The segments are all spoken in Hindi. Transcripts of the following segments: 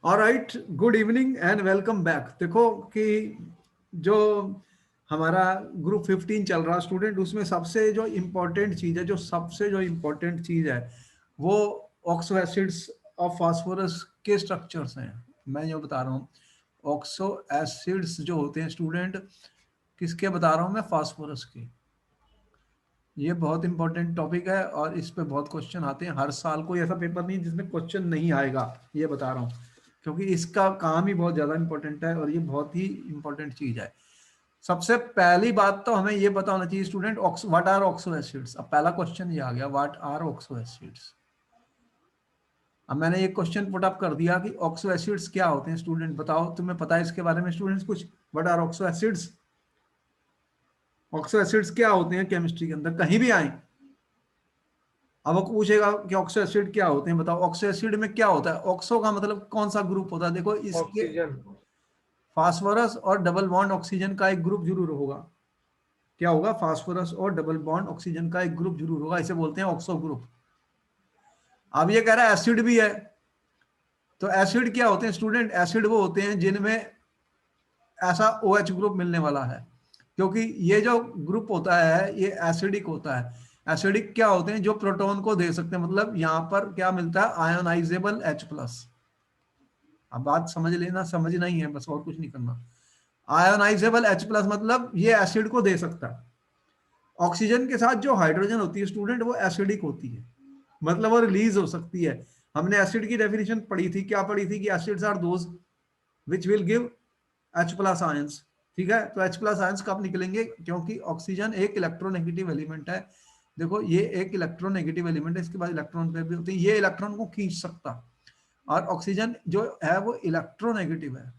Alright, good evening and welcome back. देखो कि जो हमारा ग्रुप 15 चल रहा स्टूडेंट, उसमें सबसे जो इम्पोर्टेंट चीज़ है, वो ऑक्सो एसिड्स ऑफ फास्फोरस के स्ट्रक्चर्स हैं। मैं जो बता रहा हूँ, ऑक्सो एसिड्स जो होते हैं स्टूडेंट, किसके बता रहा हूँ मैं? फास्फोरस के। ये बहुत इंपॉर्टेंट टॉपिक है और इस पे बहुत क्वेश्चन आते हैं। हर साल कोई ऐसा पेपर नहीं जिसमें क्वेश्चन नहीं आएगा, ये बता रहा हूँ, क्योंकि इसका काम ही बहुत ज़्यादा इंपॉर्टेंट है और ये बहुत ही इंपॉर्टेंट चीज़ है। सबसे पहली बात तो हमें ये पता होना चाहिए student, what are oxo acids. अब पहला क्वेश्चन ये आ गया, व्हाट आर ऑक्सो एसिड्स। अब मैंने ये क्वेश्चन पुट अप कर दिया कि ऑक्सो एसिड्स क्या होते हैं। स्टूडेंट बताओ, तुम्हें पता है इसके बारे में स्टूडेंट्स कुछ? What are oxo acids? Oxo acids क्या होते हैं केमिस्ट्री के अंदर, कहीं भी आए। अब वो पूछेगा कि ऑक्सो एसिड क्या होते हैं, बताओ ऑक्सो एसिड में क्या होता है। ऑक्सो का मतलब कौन सा ग्रुप होता है? देखो इसके ऑक्सीजन। फास्फोरस और डबल बॉन्ड ऑक्सीजन का एक ग्रुप जरूर होगा। क्या होगा? फास्फोरस और डबल बॉन्ड ऑक्सीजन का एक ग्रुप जरूर होगा, इसे बोलते हैं ऑक्सो ग्रुप। अब ये कह रहा है एसिड भी है, तो एसिड क्या होते हैं स्टूडेंट? एसिड वो होते हैं जिनमें ऐसा OH ग्रुप मिलने वाला है, क्योंकि ये जो ग्रुप होता है ये एसिडिक होता है। एसिडिक क्या होते हैं? जो प्रोटॉन को दे सकते हैं, मतलब यहां पर क्या मिलता है? Ionisable H+। अब बात समझ लेना, समझना ही है बस, और कुछ नहीं करना। आयोनाइजेबल H+ मतलब ये एसिड को दे सकता है। ऑक्सीजन के साथ जो हाइड्रोजन होती है स्टूडेंट, वो एसिडिक होती है, मतलब वो रिलीज हो सकती है। हमने एसिड की डेफिनेशन पढ़ी थी, क्या पढ़ी थी? कि acids are those which will give H+ ions. ठीक है, तो H+ आयंस कब निकलेंगे? क्योंकि ऑक्सीजन एक इलेक्ट्रोनेगेटिव एलिमेंट है। देखो ये एक इलेक्ट्रोनेगेटिव एलिमेंट है, इसके बाद इलेक्ट्रॉन पे भी होते हैं, ये इलेक्ट्रॉन को खींच सकता, और ऑक्सीजन जो है वो इलेक्ट्रोनेगेटिव है,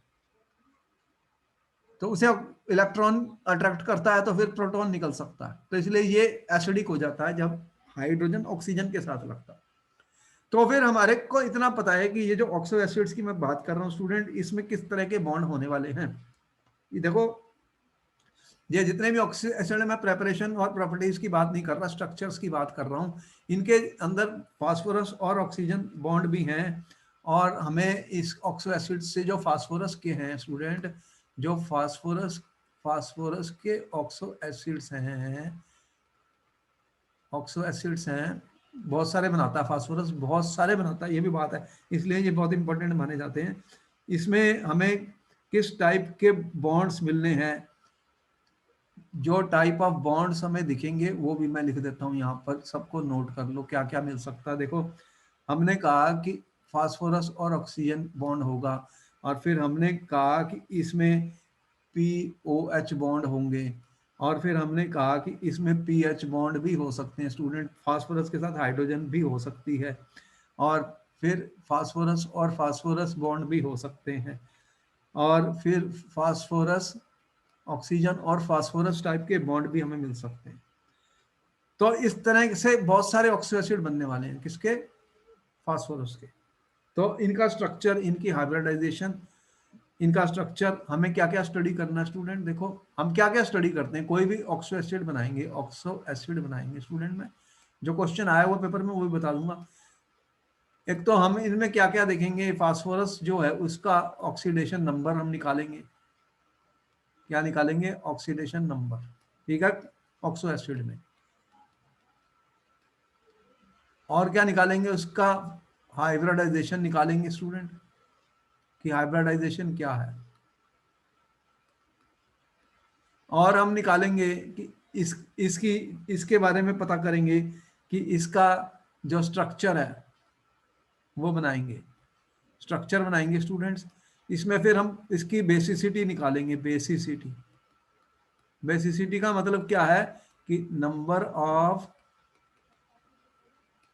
तो उसे इलेक्ट्रॉन अट्रैक्ट करता है तो फिर प्रोटॉन निकल सकता है, तो इसलिए ये एसिडिक हो जाता है जब हाइड्रोजन ऑक्सीजन के साथ लगता है। तो फिर हमारे को इतना पता है कि ये जो ऑक्सो एसिड्स की मैं बात कर रहा हूँ स्टूडेंट, इसमें किस तरह के बॉन्ड होने वाले हैं। ये देखो, ये जितने भी ऑक्सो एसिड है, मैं प्रेपरेशन और प्रॉपर्टीज की बात नहीं कर रहा, स्ट्रक्चर्स की बात कर रहा हूँ। इनके अंदर फास्फोरस और ऑक्सीजन बॉन्ड भी हैं, और हमें इस ऑक्सो एसिड से जो फास्फोरस के हैं स्टूडेंट, जो फास्फोरस फास्फोरस के ऑक्सो एसिड्स हैं, ऑक्सो एसिड्स हैं, बहुत सारे बनाता है फास्फोरस, बहुत सारे बनाता है, ये भी बात है, इसलिए ये बहुत इंपॉर्टेंट माने जाते हैं। इसमें हमें किस टाइप के बॉन्ड्स मिलने हैं, जो टाइप ऑफ बॉन्ड्स हमें दिखेंगे वो भी मैं लिख देता हूँ यहाँ पर, सबको नोट कर लो क्या क्या मिल सकता है। देखो, हमने कहा कि फास्फोरस और ऑक्सीजन बॉन्ड होगा, और फिर हमने कहा कि इसमें POH बॉन्ड होंगे, और फिर हमने कहा कि इसमें PH बॉन्ड भी हो सकते हैं स्टूडेंट, फास्फोरस के साथ हाइड्रोजन भी हो सकती है, और फिर फास्फोरस और फास्फोरस बॉन्ड भी हो सकते हैं, और फिर फास्फोरस ऑक्सीजन और फास्फोरस टाइप के बॉन्ड भी हमें मिल सकते हैं। तो इस तरह से बहुत सारे ऑक्सो एसिड बनने वाले हैं, किसके? फास्फोरस के। तो इनका स्ट्रक्चर, इनकी हाइब्रिडाइजेशन, इनका स्ट्रक्चर हमें क्या क्या स्टडी करना है स्टूडेंट। देखो हम क्या क्या स्टडी करते हैं, कोई भी ऑक्सो एसिड बनाएंगे, ऑक्सो एसिड बनाएंगे स्टूडेंट में जो क्वेश्चन आया हुआ पेपर में वो भी बता दूंगा। एक तो हम इनमें क्या क्या देखेंगे, फास्फोरस जो है उसका ऑक्सीडेशन नंबर हम निकालेंगे। क्या निकालेंगे? Oxidation number. ठीक है, ऑक्सो एसिड में। और क्या निकालेंगे? उसका हाइब्रिडाइजेशन निकालेंगे स्टूडेंट, कि हाइब्रिडाइजेशन क्या है। और हम निकालेंगे कि इसकी इसके बारे में पता करेंगे कि इसका जो स्ट्रक्चर है वो बनाएंगे, स्ट्रक्चर बनाएंगे स्टूडेंट्स। इसमें फिर हम इसकी बेसिसिटी निकालेंगे। बेसिसिटी, बेसिसिटी का मतलब क्या है? कि number of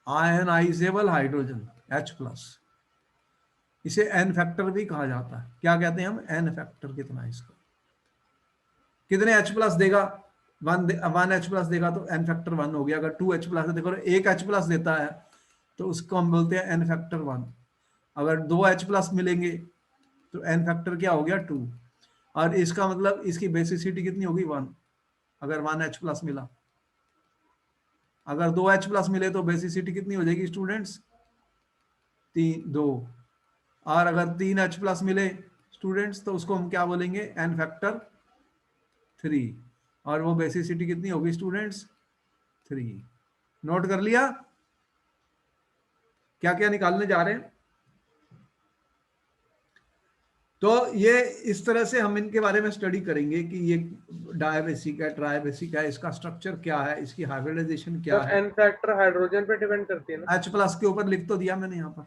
ionizable hydrogen H+। इसे एन फैक्टर भी कहा जाता है। क्या कहते हैं हम? N factor. कितना है इसका? कितने H+ देगा? 1 H+ देगा तो एन फैक्टर 1 हो गया। अगर 2 H+ देखो, एक H+ देता है तो उसको हम बोलते हैं एन फैक्टर 1। अगर 2 H+ मिलेंगे तो एन फैक्टर क्या हो गया? 2। और इसका मतलब इसकी बेसिसिटी कितनी होगी? 1, अगर 1 H+ मिला। अगर 2 H+ मिले तो बेसिसिटी कितनी हो जाएगी स्टूडेंट्स? 2। और अगर 3H+ मिले स्टूडेंट्स तो उसको हम क्या बोलेंगे, n फैक्टर 3। और वो बेसिसिटी कितनी होगी स्टूडेंट्स, 3। नोट कर लिया क्या क्या निकालने जा रहे हैं। तो ये इस तरह से हम इनके बारे में स्टडी करेंगे कि ये डायबेसिक है, ट्राइबेसिक है, इसका स्ट्रक्चर क्या है, इसकी हाइब्रिडाइजेशन क्या सर है। एन फैक्टर हाइड्रोजन पे डिपेंड करती है ना? H+ के ऊपर लिख तो दिया मैंने यहाँ पर,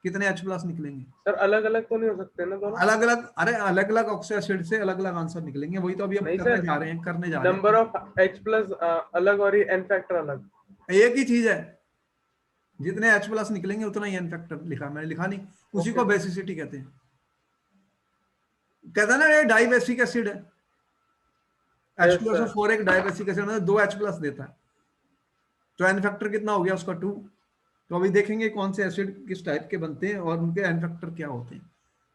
कितने H+ निकलेंगे। सर अलग अलग तो नहीं हो सकते ना दोनों? अलग अलग, अरे अलग अलग ऑक्सो एसिड से अलग अलग आंसर निकलेंगे, वही तो अभी हम नहीं करने सर, जा रहे हैं, करने जा रहे नंबर हैं। ऑफ H+ अलग और ये एन फैक्टर अलग। एक ही चीज है, जितने H+ निकलेंगे उतना ही एन फैक्टर लिखा मैंने, लिखा नहीं, उसी ओके को सर। बेसिसिटी कहते हैं। कहता ना ये डाइबेसिक एसिड है, यस सर। H2SO4 एक डाइबेसिक एसिड मतलब 2H+ देता है, तो एन फैक्टर कितना हो गया उसका 2। तो अभी देखेंगे कौन से एसिड किस टाइप के बनते हैं और उनके एन फैक्टर क्या होते हैं,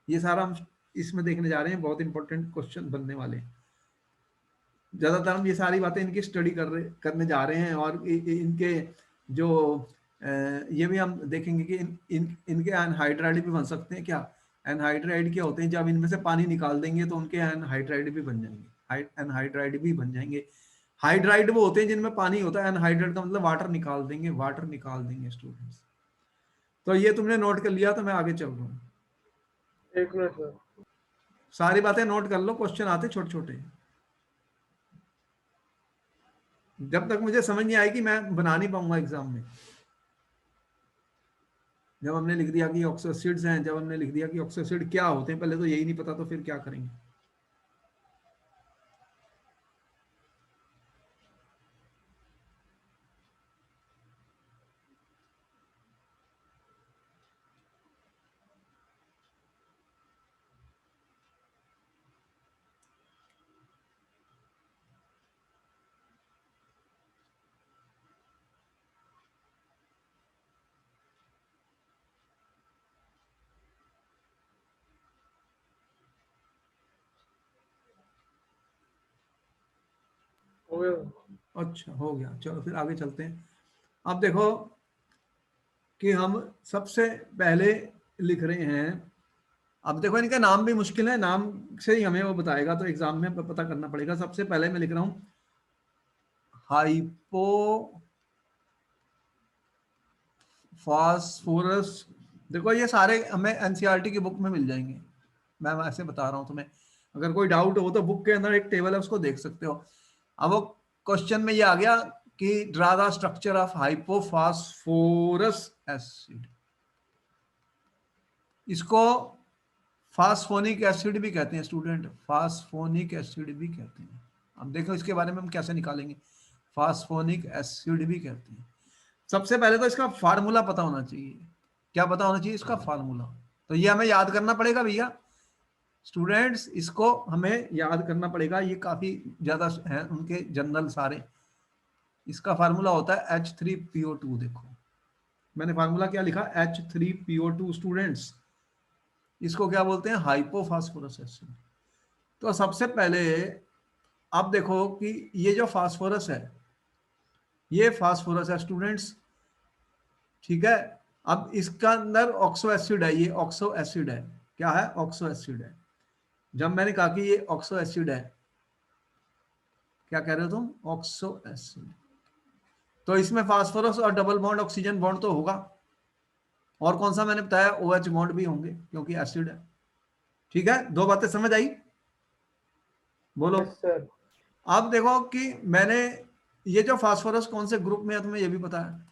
ये सारा हम इसमें देखने जा रहे हैं, बहुत इंपॉर्टेंट क्वेश्चन बनने वाले हैं। ज्यादातर हम ये सारी बातें इनकी स्टडी करने जा रहे हैं, और इनके जो ये भी हम देखेंगे कि इनके एनहाइड्राइड भी बन सकते हैं क्या। एनहाइड्राइड क्या होते हैं, जब इनमें से पानी निकाल देंगे तो उनके एनहाइड्राइड भी बन जाएंगे, एनहाइड्राइड भी बन जाएंगे। हाइड्राइड वो होते हैं जिनमें पानी होता है, एनहाइड्राइड का मतलब वाटर निकाल देंगे, वाटर निकाल देंगे स्टूडेंट्स। तो ये तुमने नोट कर लिया, तो मैं आगे चल रहा हूँ। एक मिनट सर। सारी बातें नोट कर लो, क्वेश्चन आते छोटे छोटे, जब तक मुझे समझ नहीं आएगी मैं बना नहीं पाऊंगा एग्जाम में। जब हमने लिख दिया कि ऑक्सो एसिड्स हैं, जब हमने लिख दिया कि ऑक्सो एसिड क्या होते हैं, पहले तो यही नहीं पता तो फिर क्या करेंगे। हो गया। अच्छा हो गया, चलो फिर आगे चलते हैं। अब देखो कि हम सबसे पहले लिख रहे हैं, अब देखो इनका नाम भी मुश्किल है, नाम से ही हमें वो बताएगा, तो एग्जाम में पता करना पड़ेगा। सबसे पहले मैं लिख रहा हूं हाइपो फास्फोरस। देखो ये सारे हमें एनसीईआरटी की बुक में मिल जाएंगे, मैं ऐसे बता रहा हूँ तुम्हें। अगर कोई डाउट हो तो बुक के अंदर एक टेबल है, उसको देख सकते हो। अब वो क्वेश्चन में ये आ गया कि draw the structure of hypophosphorous acid. इसको फास्फोनिक एसिड भी कहते हैं स्टूडेंट, फास्फोनिक एसिड भी कहते हैं। अब देखो इसके बारे में हम कैसे निकालेंगे, फास्फोनिक एसिड भी कहते हैं। सबसे पहले तो इसका फार्मूला पता होना चाहिए। क्या पता होना चाहिए इसका फार्मूला, तो ये हमें याद करना पड़ेगा भैया स्टूडेंट्स, इसको हमें याद करना पड़ेगा, ये काफी ज्यादा है उनके जनरल सारे। इसका फार्मूला होता है H3PO2। देखो मैंने फार्मूला क्या लिखा, H3PO2 स्टूडेंट्स। इसको क्या बोलते हैं, हाइपोफास्फोरस एसिड। तो सबसे पहले आप देखो कि ये जो फास्फोरस है, ये फास्फोरस है स्टूडेंट्स, ठीक है। अब इसका अंदर ऑक्सो एसिड है, ये ऑक्सो एसिड है, क्या है, ऑक्सो एसिड है। जब मैंने कहा कि ये ऑक्सो एसिड है, क्या कह रहे हो तुम, ऑक्सो एसिड, तो इसमें फास्फोरस और डबल बॉन्ड ऑक्सीजन बॉन्ड तो होगा, और कौन सा मैंने बताया, OH बॉन्ड भी होंगे क्योंकि एसिड है। ठीक है, दो बातें समझ आई, बोलो। Yes sir. अब देखो कि मैंने ये जो फास्फोरस कौन से ग्रुप में है तुम्हें ये भी पता है,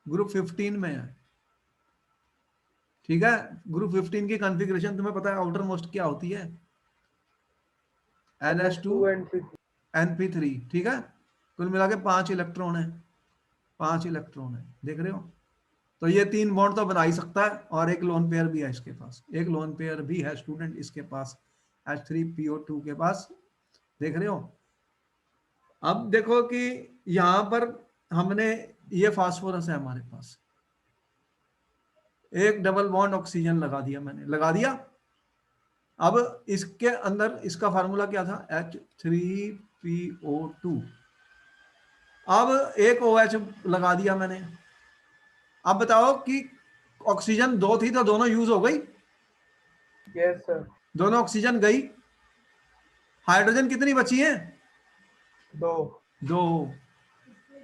ग्रुप 15 में है। ठीक है, ग्रुप 15 की कॉन्फ़िगरेशन तुम्हें पता है, आउटर मोस्ट क्या होती है, NH2 NH2 and NP3। ठीक है, कुल मिला के 5 इलेक्ट्रॉन है, 5 इलेक्ट्रॉन है, देख रहे हो। तो ये 3 बॉन्ड तो बना ही सकता है, और एक लोन पेयर भी है इसके पास, एक लोन पेयर भी है स्टूडेंट इसके पास, H3PO2 के पास, देख रहे हो। अब देखो कि यहां पर हमने, ये फास्फोरस है हमारे पास, एक डबल बॉन्ड ऑक्सीजन लगा दिया मैंने, लगा दिया। अब इसके अंदर इसका फार्मूला क्या था, H3PO2। अब एक OH लगा दिया मैंने। अब बताओ कि ऑक्सीजन 2 थी तो दोनों यूज हो गई, यस सर। दोनों ऑक्सीजन गई। हाइड्रोजन कितनी बची है? 2। 2,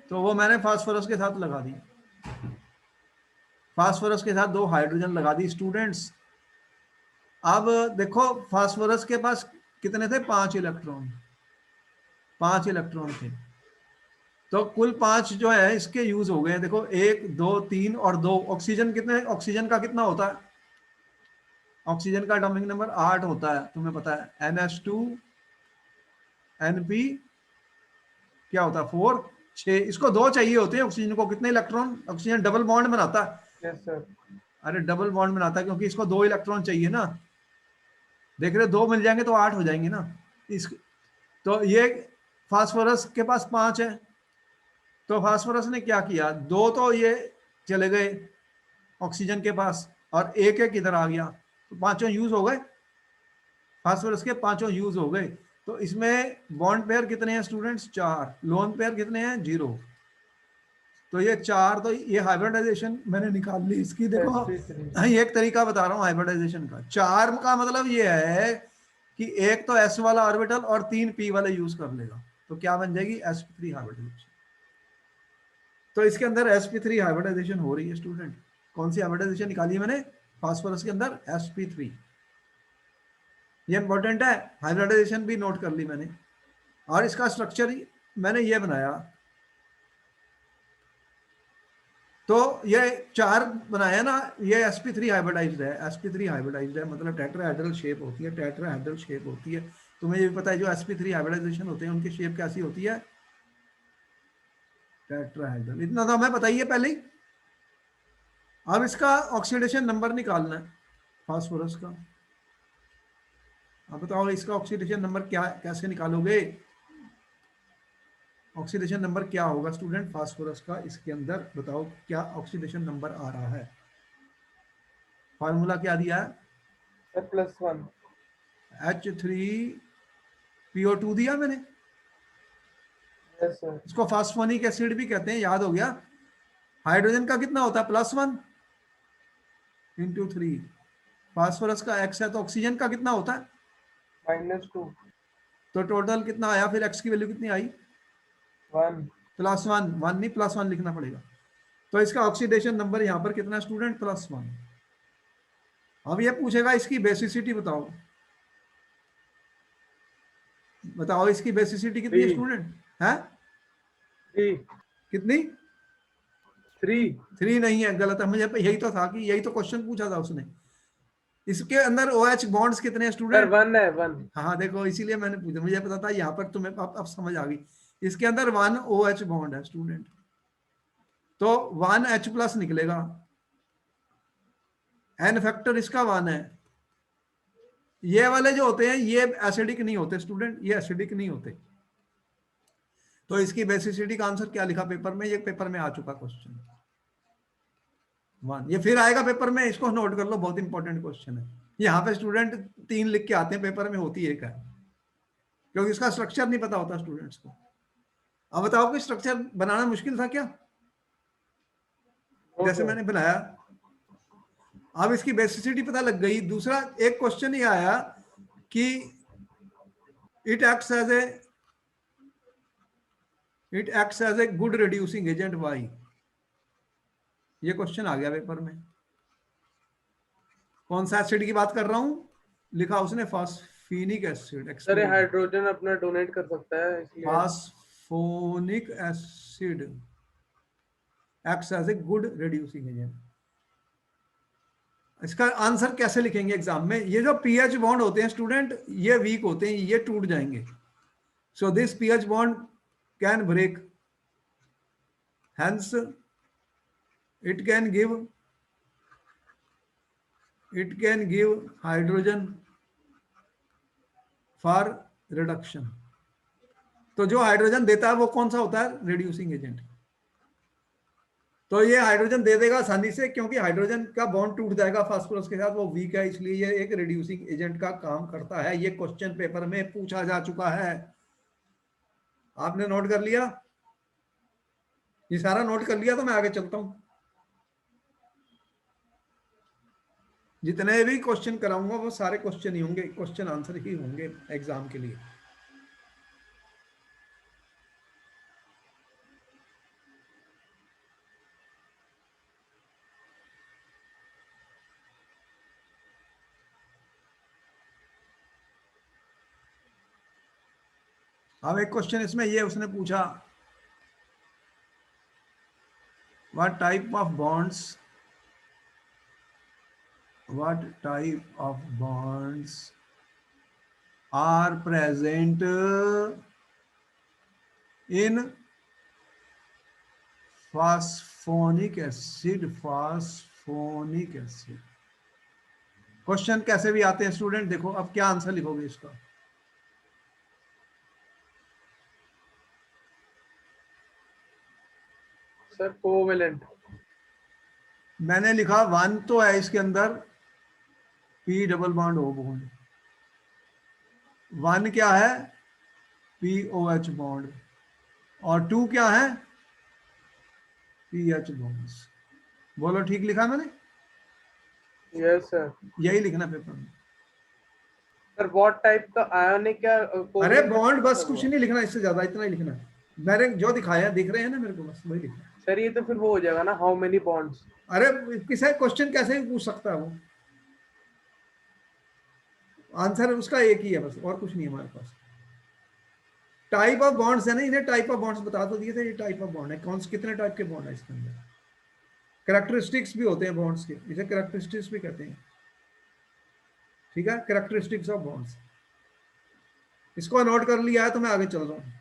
तो वो मैंने फास्फोरस के साथ लगा दी, फास्फोरस के साथ 2 हाइड्रोजन लगा दी स्टूडेंट्स। अब देखो फास्फोरस के पास कितने थे? 5 इलेक्ट्रॉन, 5 इलेक्ट्रॉन थे, तो कुल 5 जो है इसके यूज हो गए। देखो 1 2 3 और 2। ऑक्सीजन कितने, ऑक्सीजन का कितना होता है? ऑक्सीजन का एटॉमिक नंबर 8 होता है, तुम्हें पता है। NH2 NP क्या होता है? 4 6। इसको 2 चाहिए होते हैं ऑक्सीजन को। कितने इलेक्ट्रॉन? ऑक्सीजन डबल बॉन्ड बनाता है। Yes sir. अरे डबल बॉन्ड बनाता है क्योंकि इसको 2 इलेक्ट्रॉन चाहिए ना। देख रहे हो, 2 मिल जाएंगे तो 8 हो जाएंगे ना। इस तो ये फास्फोरस के पास 5 है, तो फास्फोरस ने क्या किया? 2 तो ये चले गए ऑक्सीजन के पास और एक एक इधर आ गया, तो पांचों यूज हो गए। फास्फोरस के पांचों यूज हो गए। तो इसमें बॉन्ड पेयर कितने हैं स्टूडेंट्स? 4। लोन पेयर कितने हैं? 0। तो ये 4, तो ये हाइब्रिडाइजेशन मैंने निकाल ली इसकी। देखो sp3। ये एक तरीका बता रहा हूँ हाइब्रिडाइजेशन का। 4 का मतलब ये है कि एक तो s वाला ऑर्बिटल और 3 p वाले यूज कर लेगा, तो क्या बन जाएगी? sp3 hybridisation. तो इसके अंदर sp3 हाइब्रिडाइजेशन हो रही है स्टूडेंट। कौन सी हाइब्रिडाइजेशन निकाली है मैंने? फास्फोरस के अंदर sp3। ये इंपॉर्टेंट है, हाइब्रिडाइजेशन भी नोट कर ली मैंने। और इसका स्ट्रक्चर मैंने ये बनाया, तो ये 4 बनाया ना, ये sp3 हाइब्रिडाइज्ड है। sp3 हाइब्रिडाइज्ड है मतलब टेट्राहेड्रल शेप होती है, टेट्राहेड्रल शेप होती है। तुम्हें ये भी पता है जो sp3 हाइब्रिडाइजेशन होते हैं उनकी शेप कैसी होती है? टेट्राहेड्रल। इतना तो हमें पता ही है पहले ही। अब इसका ऑक्सीडेशन नंबर निकालना है फास्फोरस का। अब बताओ इसका ऑक्सीडेशन नंबर क्या, कैसे निकालोगे? ऑक्सीडेशन नंबर क्या होगा स्टूडेंट फास्फोरस का? इसके अंदर बताओ क्या ऑक्सीडेशन नंबर आ रहा है? फार्मूला क्या दिया है? सर +1। H3PO2 दिया मैंने। Yes sir. इसको फास्फोनिक एसिड भी कहते हैं, याद हो गया। हाइड्रोजन का कितना होता है? +1 इंटू 3। फास्फोरस का X है, तो ऑक्सीजन का कितना होता है? -2। तो टोटल कितना आया फिर? X की वैल्यू कितनी आई? 1। +1। 1 नहीं, +1 लिखना पड़ेगा। तो इसका ऑक्सीडेशन नंबर यहाँ पर कितना स्टूडेंट? +1। अब ये पूछेगा इसकी बेसिसिटी बताओ। बताओ इसकी बेसिसिटी कितनी है 3। स्टूडेंट? है 3। कितनी? 3। 3 नहीं है, गलत है। मुझे यही तो था कि यही तो क्वेश्चन पूछा था उसने। इसके अंदर OH बॉन्ड्स कितने हैं सर स्टूडेंट? 1 है 1। हाँ देखो, इसीलिए मैंने पूछा, मुझे पता था यहाँ पर तुम्हें अब समझ आ गई। इसके अंदर 1 OH बॉन्ड है स्टूडेंट, तो 1H+ निकलेगा। N फैक्टर इसका 1 है। ये वाले जो होते हैं ये एसिडिक नहीं होते स्टूडेंट, ये एसिडिक नहीं होते। तो इसकी बेसिसिटी का आंसर क्या लिखा पेपर में? ये पेपर में आ चुका क्वेश्चन 1। ये फिर आएगा पेपर में, इसको नोट कर लो, बहुत इंपॉर्टेंट क्वेश्चन है। यहाँ पे स्टूडेंट 3 लिख के आते हैं, पेपर में होती एक है, क्योंकि इसका स्ट्रक्चर नहीं पता होता स्टूडेंट्स को। अब बताओ कि स्ट्रक्चर बनाना मुश्किल था क्या? नो जैसे सर। मैंने बनाया। अब इसकी बेसिसिटी पता लग गई। दूसरा एक क्वेश्चन ये आया कि it acts as a good reducing agent. Why? ये क्वेश्चन आ गया पेपर में। कौन सा एसिड की बात कर रहा हूं? लिखा उसने फास्फेनिक एसिड। सर ये एक्सक्लूड हाइड्रोजन अपना डोनेट कर सकता है इसलिए। Phosphonic acid acts as a good reducing agent. इसका आंसर कैसे लिखेंगे एग्जाम में? ये जो पीएच बॉन्ड होते हैं स्टूडेंट ये वीक होते हैं, ये टूट जाएंगे। So this PH bond can break, hence it can give hydrogen for reduction। तो जो हाइड्रोजन देता है वो कौन सा होता है? Reducing agent. तो ये हाइड्रोजन दे देगा आसानी से, क्योंकि हाइड्रोजन का बॉन्ड टूट जाएगा फास्फोरस के साथ, वो वीक है, इसलिए ये एक रिड्यूसिंग एजेंट का काम करता है। ये क्वेश्चन पेपर में पूछा जा चुका है। आपने नोट कर लिया? ये सारा नोट कर लिया तो मैं आगे चलता हूं। जितने भी क्वेश्चन कराऊंगा वो सारे क्वेश्चन ही होंगे, क्वेश्चन आंसर ही होंगे एग्जाम के लिए। अब एक क्वेश्चन इसमें ये उसने पूछा, what type of bonds, what type of bonds are present in phosphonic acid, phosphonic acid। Question कैसे भी आते हैं स्टूडेंट, देखो अब क्या आंसर लिखोगे इसका। Sir covalent. मैंने लिखा वन तो है इसके अंदर, P double bond O bond, one क्या है, पी ओ एच बॉन्ड, और टू क्या है, पी एच बॉन्ड्स। बोलो ठीक लिखा मैंने? Yes sir. यही लिखना पेपर में। सर व्हाट टाइप का आयोनिक या अरे बॉन्ड बस, कुछ नहीं लिखना इससे ज्यादा, इतना ही लिखना है। मैंने जो दिखाया दिख रहे हैं ना मेरे को, बस वही लिखना है। सर ये तो फिर वो हो जाएगा ना, हाउ मेनी बॉन्ड्स। अरे किसी क्वेश्चन कैसे भी पूछ सकता है वो, आंसर उसका एक ही है बस, और कुछ नहीं है हमारे पास। टाइप ऑफ बॉन्ड्स है ना, इन्हें टाइप ऑफ बॉन्ड्स बता तो दिए थे, ये टाइप ऑफ बॉन्ड है, कौन से कितने टाइप के बॉन्ड है इसके अंदर। कैरेक्टरिस्टिक्स भी होते हैं बॉन्ड्स के, इसे कैरेक्टरिस्टिक्स भी कहते हैं। ठीक है, कैरेक्टरिस्टिक्स ऑफ बॉन्ड्स, इसको नोट कर लिया है तो मैं आगे चल रहा हूँ।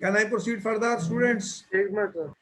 Can I proceed further students? एक मिनट सर।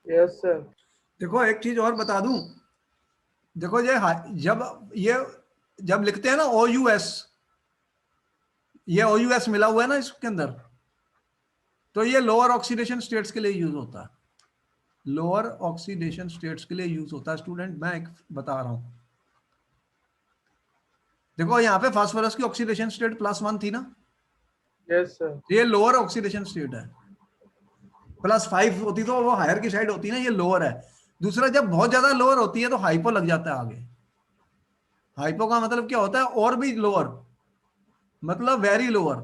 Yes sir. देखो एक चीज और बता दूं, देखो जब लिखते हैं ना ओ यू एस, ये ओ यू एस मिला हुआ है ना इसके अंदर, तो ये लोअर ऑक्सीडेशन स्टेट्स के लिए यूज होता है, लोअर ऑक्सीडेशन स्टेट्स के लिए यूज होता है स्टूडेंट। मैं एक बता रहा हूं, देखो यहाँ पे फास्फोरस की ऑक्सीडेशन स्टेट +1 थी ना, यस सर। ये लोअर ऑक्सीडेशन स्टेट है। +5 होती तो वो हायर की साइड होती ना, ये लोअर है। दूसरा, जब बहुत ज्यादा लोअर होती है तो हाइपो लग जाता है आगे। हाइपो का मतलब क्या होता है, और भी लोअर, मतलब वेरी लोअर।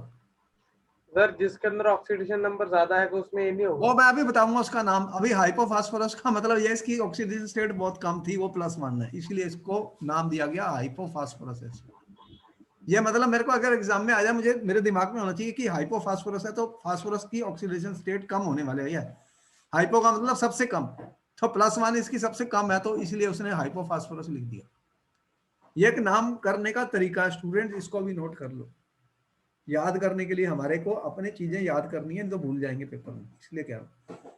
सर जिसके अंदर ऑक्सीडेशन नंबर ज्यादा है उसमें ये नहीं वो होगा। मैं अभी बताऊंगा उसका नाम। अभी हाइपोफास्फोरस का मतलब ये, इसकी ऑक्सीडेशन स्टेट बहुत कम थी, वो +1 है, इसलिए इसको नाम दिया गया हाइपोफास्फोरस। ये मतलब मेरे को अगर एग्जाम में आ जाए, मुझे मेरे दिमाग में होना चाहिए कि हाइपोफास्फोरस है तो फास्फोरस की ऑक्सीडेशन स्टेट कम होने वाले है। हाइपो का मतलब सबसे कम, तो +1 इसकी सबसे कम है, तो इसलिए उसने हाइपोफास्फोरस लिख दिया। ये एक नाम करने का तरीका है स्टूडेंट, इसको भी नोट कर लो। याद करने के लिए हमारे को अपने चीजें याद करनी है, तो भूल जाएंगे पेपर में, इसलिए कह रहा हूं।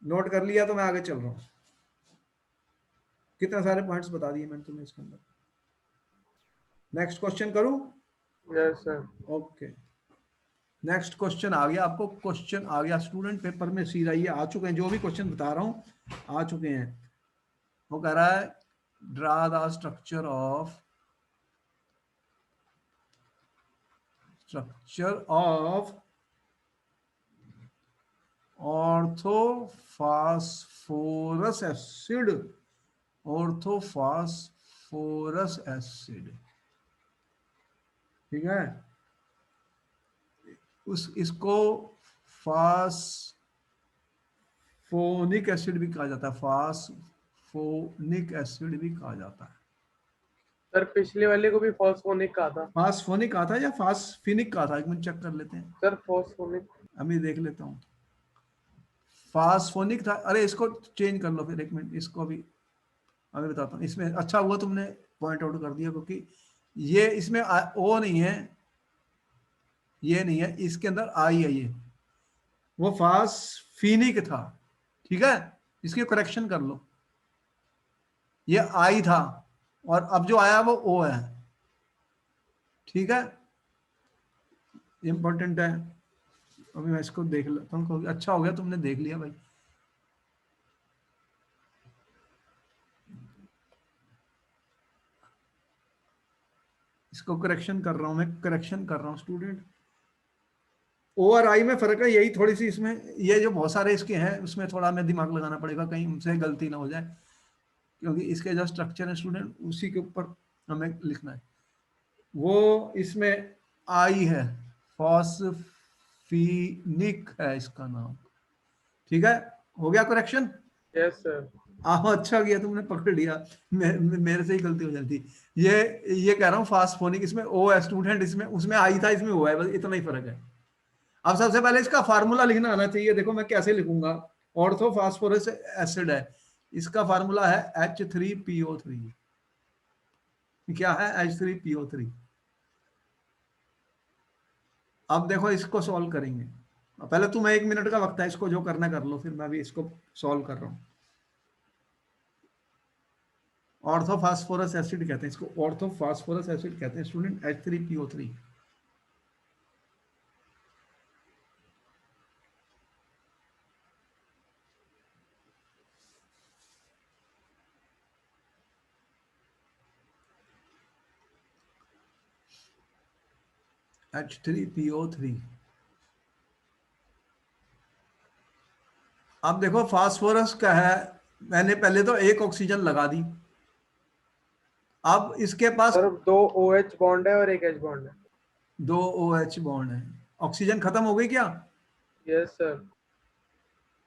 नोट कर लिया तो मैं आगे चल रहा हूं। कितने सारे पॉइंट्स बता दिए मैंने तुम्हें इसके अंदर। नेक्स्ट क्वेश्चन करूं? Yes sir. Okay, next question आ गया, आपको क्वेश्चन आ गया स्टूडेंट पेपर में सीधा, ये आ चुके हैं, जो भी क्वेश्चन बता रहा हूं आ चुके हैं। वो कह रहा है draw the structure of orthophosphorous acid, orthophosphorous acid. ठीक है, इसको फास्फोनिक एसिड भी कहा जाता है, फास्फोनिक एसिड भी कहा जाता है। सर पिछले वाले को भी फॉस्फोनिक कहा था। फास्फोनिक कहा था या फास्फिनिक कहा था, एक मिनट चेक कर लेते हैं, सर फॉस्फोनिक। अभी देख लेता हूँ। फास्फोनिक था, अरे इसको चेंज कर लो फिर, एक मिनट इसको भी अभी बताता हूँ। इसमें अच्छा हुआ तुमने पॉइंट आउट कर दिया, क्योंकि ये इसमें ओ नहीं है, ये नहीं है, इसके अंदर आई है, ये वो फास्फिनिक था, ठीक है, इसकी करेक्शन कर लो, ये आई था और अब जो आया वो ओ है, ठीक है, इंपॉर्टेंट है। अभी मैं इसको देख लेता हूँ, अच्छा हो गया तुमने देख लिया भाई। इसको करेक्शन कर रहा हूं मैं, करेक्शन कर रहा हूं स्टूडेंट। ओ और आई में फर्क है, यही थोड़ी सी इसमें, ये जो बहुत सारे इसके हैं उसमें थोड़ा हमें दिमाग लगाना पड़ेगा, कहीं उनसे गलती ना हो जाए, क्योंकि इसके जो स्ट्रक्चर है स्टूडेंट उसी के ऊपर हमें लिखना है। वो इसमें आई है, फॉस्फिनिक है इसका नाम, ठीक है, हो गया करेक्शन। Yes sir. अच्छा किया तुमने पकड़ लिया, मेरे से ही गलती हो जाती। ये कह रहा हूँ फास्फोनिक, इसमें ओ है स्टूडेंट, इसमें उसमें आई था, इसमें ओ है, बस इतना ही फर्क है। अब सबसे पहले इसका फार्मूला लिखना आना चाहिए, देखो मैं कैसे लिखूंगा। ऑर्थो फास्फोरस एसिड है, इसका फार्मूला है H3PO3। क्या है? H3PO3। अब देखो इसको सॉल्व करेंगे, पहले तुम्हें 1 मिनट का वक्त है, इसको जो करना कर लो, फिर मैं भी इसको सॉल्व कर रहा हूँ। ऑर्थोफास्फोरस एसिड कहते हैं इसको, ऑर्थोफास्फोरस एसिड कहते हैं स्टूडेंट, H3PO3। H3PO3। अब देखो फास्फोरस का है, मैंने पहले तो एक ऑक्सीजन लगा दी, अब इसके पास सर 2 OH बॉन्ड है और एक H बॉन्ड है। 2 OH बॉन्ड है, ऑक्सीजन खत्म हो गई क्या? Yes sir.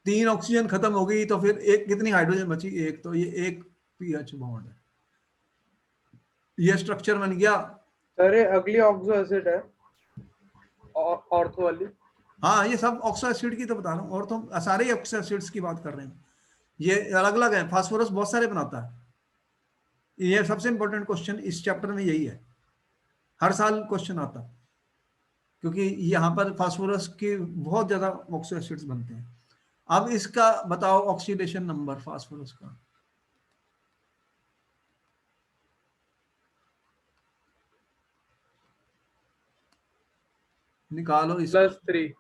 3 ऑक्सीजन खत्म हो गई, तो फिर एक कितनी हाइड्रोजन बची? एक, तो ये एक पीएच बॉन्ड है, ये स्ट्रक्चर बन गया। सर ये अगली ऑक्सो एसिड है, ऑर्थो वाली। हाँ, ये सब ऑक्सो एसिड की तो बता रहा हूँ, और तो सारे ही ऑक्सो एसिड्स की बात कर रहे हैं, ये अलग अलग है, फास्फोरस बहुत सारे बनाता है। ये सबसे इंपॉर्टेंट क्वेश्चन इस चैप्टर में यही है, हर साल क्वेश्चन आता है, क्योंकि यहाँ पर फास्फोरस के बहुत ज्यादा ऑक्सो एसिड्स बनते हैं। अब इसका बताओ ऑक्सीडेशन नंबर फास्फोरस का, निकालो इस। +3।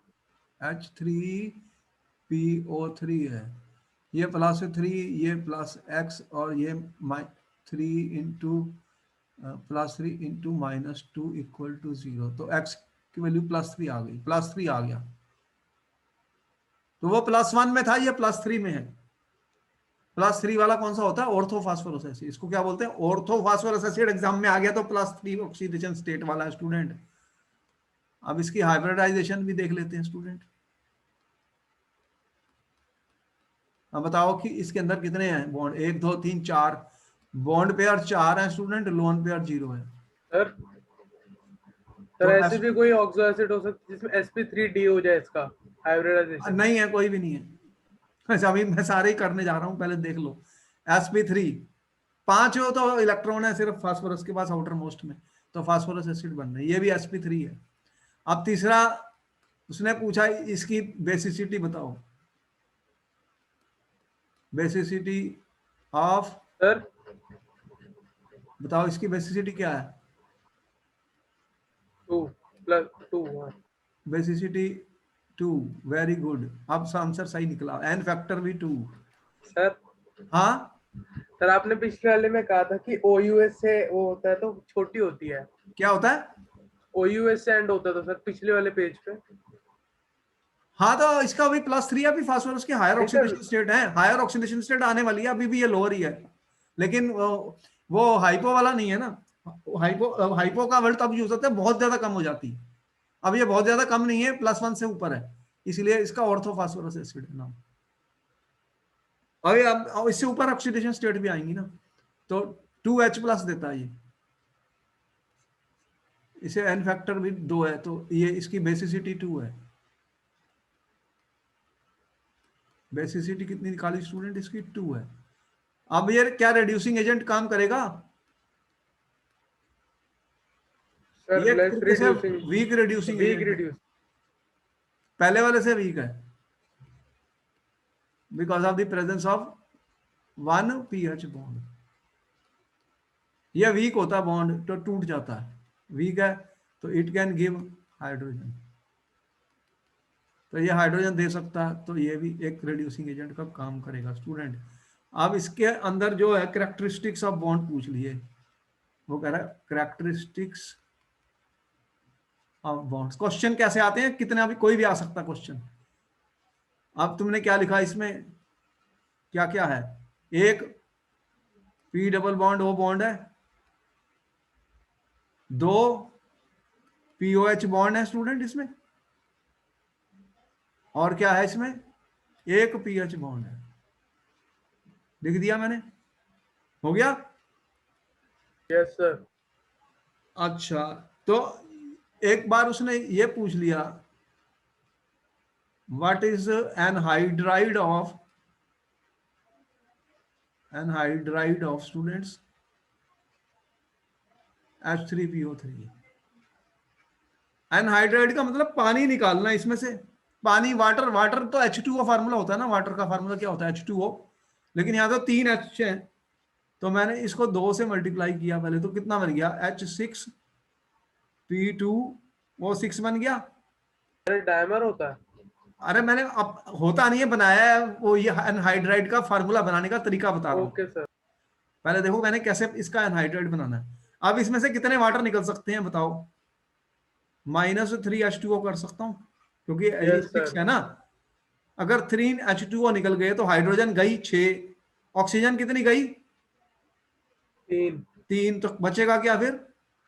H3PO3 है, ये +3, ये +X और ये 3 × -3 = 0, तो X की वैल्यू +3 आ गई, +3 आ गया, तो वो +1 में था, ये +3 में है। +3 वाला कौन सा होता है? ऑर्थोफास्फोरस एसिड, इसको क्या बोलते हैं? ऑर्थोफास्फोरस एसिड। एग्जाम में आ गया तो +3 ऑक्सीडेशन स्टेट वाला है स्टूडेंट। अब इसकी हाइब्रिडाइजेशन भी देख लेते हैं स्टूडेंट। अब बताओ कि इसके अंदर कितने हैं बॉन्ड? 1 2 3 4 बॉन्ड पेयर 4 है स्टूडेंट, लोन पेयर 0 है। सर तो ऐसे भी कोई ऑक्सो एसिड हो सकती है जिसमें sp3d हो जाए, इसका हाइब्रिडाइजेशन। नहीं है, कोई भी नहीं है। अच्छा, अभी मैं सारे ही करने जा रहा हूं, पहले देख लो। sp3 5 हो तो इलेक्ट्रॉन है सिर्फ फास्फोरस के पास आउटर मोस्ट में, तो फास्फोरस एसिड बन रहा है, ये भी sp3 है। अब तीसरा उसने पूछा इसकी बेसिसिटी बताओ, बेसिसिटी ऑफ, सर बताओ इसकी बेसिसिटी क्या है? 2 + 2 हाँ। बेसिसिटी 2, वेरी गुड, अब आंसर सही निकला, एन फैक्टर भी 2। सर हाँ, सर आपने पिछले वाले में कहा था कि OUS से वो होता है तो छोटी होती है, क्या होता है? OUS से एंड होता था सर पिछले वाले पेज पे। हाँ, तो इसका भी +3 है, अभी फास्फोरस की हायर नहीं सर। ऑक्सीडेशन स्टेट है, हायर ऑक्सीडेशन स्टेट आने वाली है, अभी भी ये लोअर ही है, लेकिन वो हाइपो वाला नहीं है ना। हाइपो का वर्ड तब यूज होता है बहुत ज्यादा कम हो जाती है, अब ये बहुत ज्यादा कम नहीं है, +1 से ऊपर है, इसलिए इसका ऑर्थोफॉस्फोरस एसिड है नाम। अभी अब इससे ऊपर ऑक्सीडेशन स्टेट भी आएंगी ना, तो 2H+ देता है ये, इसे एन फैक्टर भी 2 है, तो ये इसकी बेसिसिटी 2 है। बेसिसिटी कितनी निकाली स्टूडेंट, इसकी 2 है। अब ये क्या रेड्यूसिंग एजेंट काम करेगा, सर ये एक लेस तरीके से reducing, weak reducing weak agent है, रिड्यूस। पहले वाले से वीक है, because of the presence of 1 pH bond. ये वीक होता है बॉन्ड तो टूट जाता है, वीक है तो इट कैन गिव हाइड्रोजन, तो ये हाइड्रोजन दे सकता है, तो ये भी एक रिड्यूसिंग एजेंट का काम करेगा स्टूडेंट। अब इसके अंदर जो है करेक्टरिस्टिक्स ऑफ बॉन्ड पूछ लिए, वो कह रहा है करेक्टरिस्टिक्स ऑफ बॉन्ड्स। क्वेश्चन कैसे आते हैं, कितने, अभी कोई भी आ सकता क्वेश्चन। अब तुमने क्या लिखा इसमें, क्या क्या है, एक P double bond O bond है, 2 POH बॉन्ड है स्टूडेंट इसमें, और क्या है इसमें, एक PH बॉन्ड है, लिख दिया मैंने, हो गया। Yes sir. अच्छा, तो एक बार उसने ये पूछ लिया, what is anhydride of students H3PO3। Anhydride का मतलब पानी निकालना इसमें से, पानी, वाटर, वाटर तो H2O फार्मूला होता है ना, वाटर का फार्मूला क्या होता है H2O, लेकिन यहाँ तो 3H है, तो मैंने इसको 2 से मल्टीप्लाई किया पहले, तो कितना बन गया, H6P2O6 बन गया। अरे डायमर होता है। अरे मैंने अब होता नहीं है, बनाया है वो, ये एनहाइड्राइड का फार्मूला बनाने का तरीका बता रहा हूँ। Okay sir. पहले देखो मैंने कैसे इसका एनहाइड्राइड बनाना है। अब इसमें से कितने वाटर निकल सकते हैं बताओ, -3H2O कर सकता हूँ, क्योंकि ये यस 6 सर। है ना। अगर 3H2O निकल गए तो हाइड्रोजन गई 6, ऑक्सीजन कितनी गई, 3। 3, तो बचेगा क्या फिर,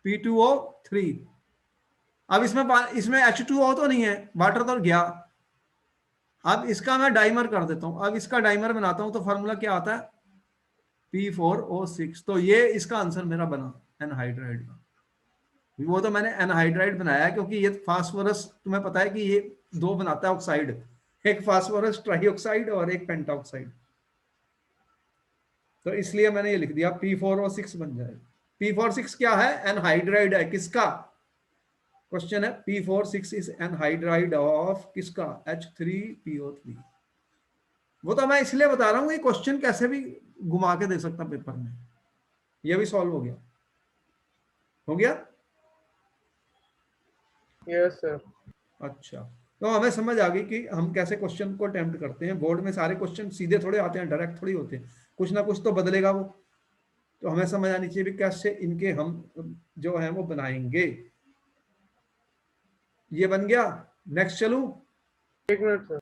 P2O3। अब इसमें H2O तो नहीं है, वाटर तो गया। अब इसका मैं डाइमर कर देता हूं, अब इसका डाइमर बनाता हूं, तो फार्मूला क्या आता है, P4O6। तो ये इसका आंसर मेरा बना एनहाइड्राइड का। वो तो मैंने एनहाइड्राइड बनाया क्योंकि ये फास्फोरस, तुम्हें पता है कि ये 2 बनाता है ऑक्साइड, एक फास्फोरस ट्राईऑक्साइड और एक पेंटाऑक्साइड, तो इसलिए मैंने ये लिख दिया P4O6 बन जाए। P46 क्या है, एनहाइड्राइड है, किसका, क्वेश्चन है, P46 इज एनहाइड्राइड ऑफ किसका, H3PO3। वो तो मैं इसलिए बता रहा हूँ, ये क्वेश्चन कैसे भी घुमा के दे सकता पेपर में, ये भी सॉल्व हो गया, हो गया। Yes sir. अच्छा, तो हमें समझ आ गई कि हम कैसे क्वेश्चन को अटेम्प्ट करते हैं। बोर्ड में सारे क्वेश्चन सीधे थोड़े आते हैं, डायरेक्ट थोड़ी होते हैं, कुछ ना कुछ तो बदलेगा वो, तो हमें समझ आनी चाहिए भी कैसे इनके हम जो है वो बनाएंगे। ये बन गया, नेक्स्ट चलूं, 1 मिनट सर।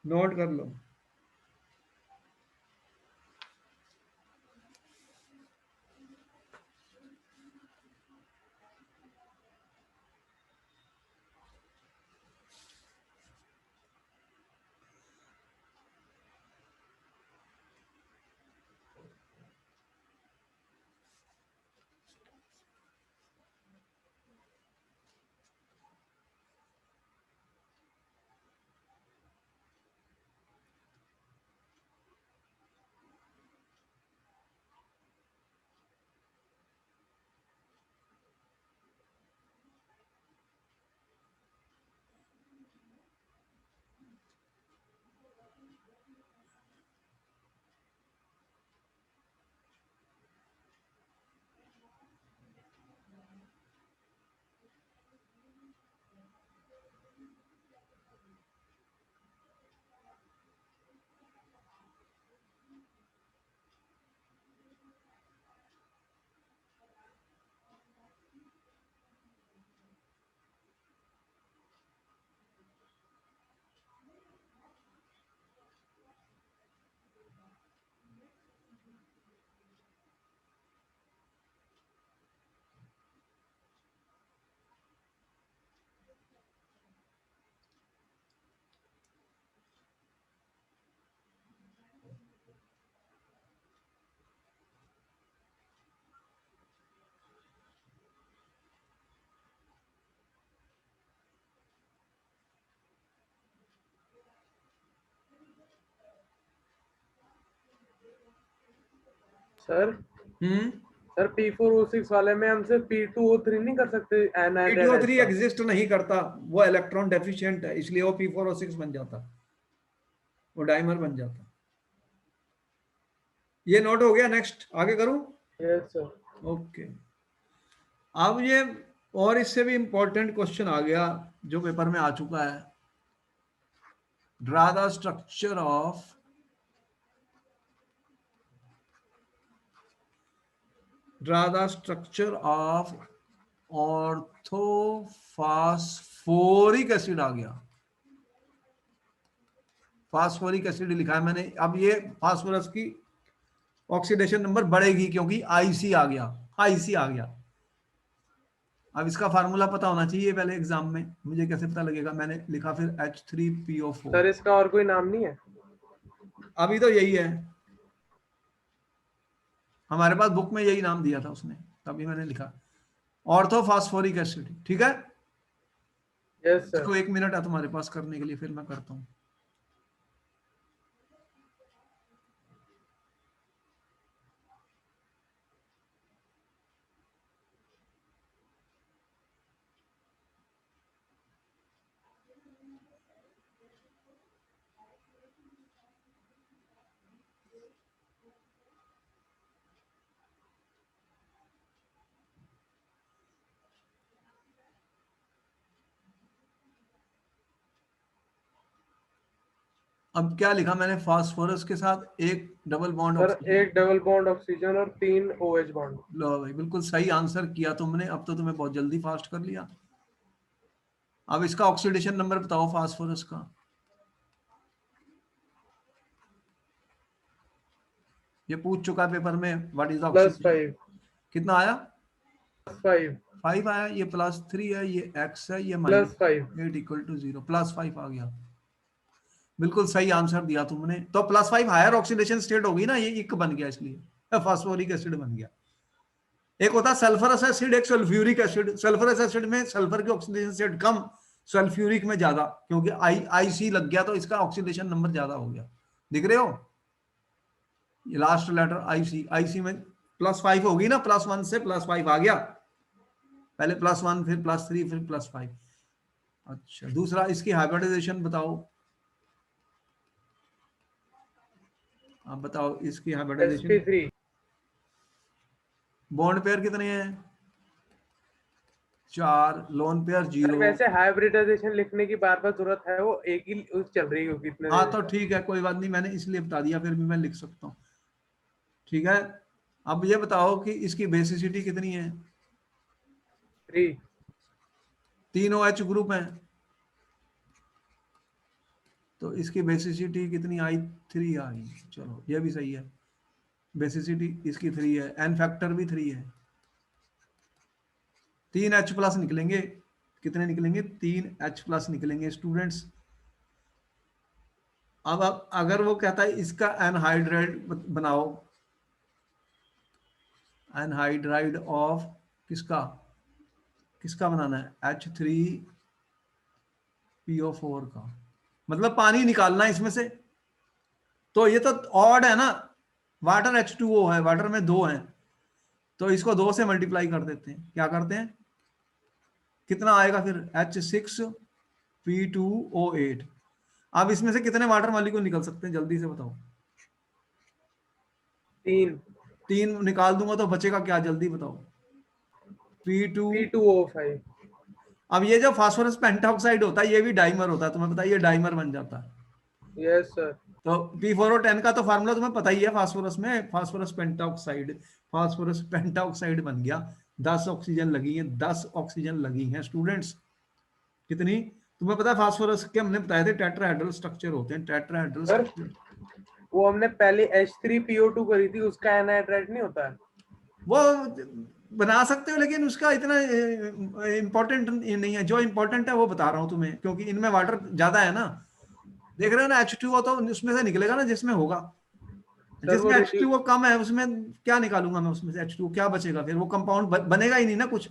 नोट कर लो। सर हम्म सर P4O6 वाले में हम सिर्फ P2O3 नहीं कर सकते एनहाइड्राइड P2O3 का? एग्जिस्ट नहीं करता, वो इलेक्ट्रॉन डेफिशिएंट है, इसलिए वो P4O6 बन जाता, वो डाइमर बन जाता। ये नोट हो गया। नेक्स्ट आगे करूं? Yes sir. ओके। अब ये और इससे भी इंपॉर्टेंट क्वेश्चन आ गया जो पेपर में आ चुका है। Draw the structure of orthophosphoric acid आ गया। फास्फोरिक एसिड लिखा है मैंने। अब ये फास्फोरस की ऑक्सीडेशन नंबर बढ़ेगी क्योंकि आईसी आ गया, आईसी आ गया। अब इसका फार्मूला पता होना चाहिए पहले एग्जाम में, मुझे कैसे पता लगेगा? मैंने लिखा फिर H3PO4। सर इसका और कोई नाम नहीं है? अभी तो यही है, हमारे पास बुक में यही नाम दिया था उसने, तभी मैंने लिखा ऑर्थोफॉस्फोरिक एसिड। ठीक है, यस सर। इसको 1 मिनट है तुम्हारे पास करने के लिए, फिर मैं करता हूँ। अब क्या लिखा मैंने? फास्फोरस के साथ एक डबल बॉन्ड सर ऑक्सीजन। एक डबल बॉन्ड ऑक्सीजन और 3 OH बॉन्ड। लो भाई, बिल्कुल सही आंसर किया तुमने। अब तो तुम्हें बहुत जल्दी फास्ट कर लिया। अब इसका ऑक्सीडेशन नंबर बताओ फास्फोरस का। ये पूछ चुका है पेपर में, व्हाट इज द ऑक्सीडेशन। +5। कितना आया? +5। 5 आया। ये +3 है, ये x है, ये +5। -8 = 0, +5 आ गया। बिल्कुल सही आंसर दिया तुमने। तो +5 हायर ऑक्सीडेशन स्टेट होगी ना, ये इक बन गया, इसलिए फास्फोरिक एसिड बन गया। एक होता है सल्फरस एसिड, एक सल्फ्यूरिक एसिड। सल्फरस एसिड में सल्फर की ऑक्सीडेशन स्टेट कम, सल्फ्यूरिक में ज्यादा, क्योंकि आईसी लग गया तो इसका ऑक्सीडेशन नंबर ज्यादा हो गया। दिख रहे हो? ये लास्ट लेटर आईसी, आईसी में +5 होगी ना, +1 से +5 आ गया। पहले +1, फिर +3, फिर +5। अच्छा, दूसरा इसकी हाइब्रिडाइजेशन बताओ। आप बताओ इसकी हाइब्रिडाइजेशन। sp3। बॉन्ड पेयर कितने हैं? 4। Lone pair sir 0। वैसे हाइब्रिडाइजेशन लिखने की बार बार जरूरत है, वो एक ही चल रही होगी इतने हाँ देर तो से। ठीक है, कोई बात नहीं, मैंने इसलिए बता दिया, फिर भी मैं लिख सकता हूँ। ठीक है। अब ये बताओ कि इसकी बेसिसिटी कितनी है? 3। तीनों एच ग्रुप हैं, तो इसकी बेसिसिटी कितनी आई? 3 आई। चलो ये भी सही है, बेसिसिटी इसकी 3 है, एन फैक्टर भी 3 है। 3H+ निकलेंगे। कितने निकलेंगे? 3H+ निकलेंगे स्टूडेंट्स। अब अगर वो कहता है इसका एनहाइड्राइड बनाओ, एनहाइड्राइड ऑफ किसका, किसका बनाना है? H3PO4 का, मतलब पानी निकालना है इसमें से। तो ये तो ऑड है ना, वाटर H2O है, वाटर में 2 हैं, तो इसको 2 से मल्टीप्लाई कर देते हैं। क्या करते हैं? कितना आएगा फिर? H6P2O8। अब इसमें से कितने वाटर मॉलिक्यूल निकल सकते हैं, जल्दी से बताओ। 3। 3 निकाल दूंगा तो बचेगा क्या, जल्दी बताओ। P2। P2O5। अब ये जो फास्फोरस पेंटॉक्साइड होता है, ये भी डाइमर होता है, तुम्हें पता है, ये डाइमर बन जाता है। Yes sir. तो P4O10 का तो फार्मूला तुम्हें पता ही है, फास्फोरस में फास्फोरस पेंटॉक्साइड, फास्फोरस पेंटॉक्साइड बन गया। 10 ऑक्सीजन लगी है, 10 ऑक्सीजन लगी है स्टूडेंट्स। कितनी? तुम्हें पता है फास्फोरस के हमने बताए थे टेट्राहेड्रल स्ट्रक्चर होते हैं, टेट्राहेड्रल सर स्ट्रक्चर। वो हमने पहले H3PO2 करी थी, उसका एनहाइड्राइड नहीं होता है? वो बना सकते हो, लेकिन उसका इतना इंपॉर्टेंट नहीं है। जो इंपॉर्टेंट है वो बता रहा हूँ तुम्हें, क्योंकि इनमें वाटर ज्यादा है ना। देख रहे हो ना, H2O तो उसमें से निकलेगा ना जिसमें होगा। सर वो जिसमें H2O कम है उसमें क्या निकालूंगा मैं? उसमें से H2O क्या बचेगा फिर? वो कंपाउंड बनेगा ही नहीं ना कुछ।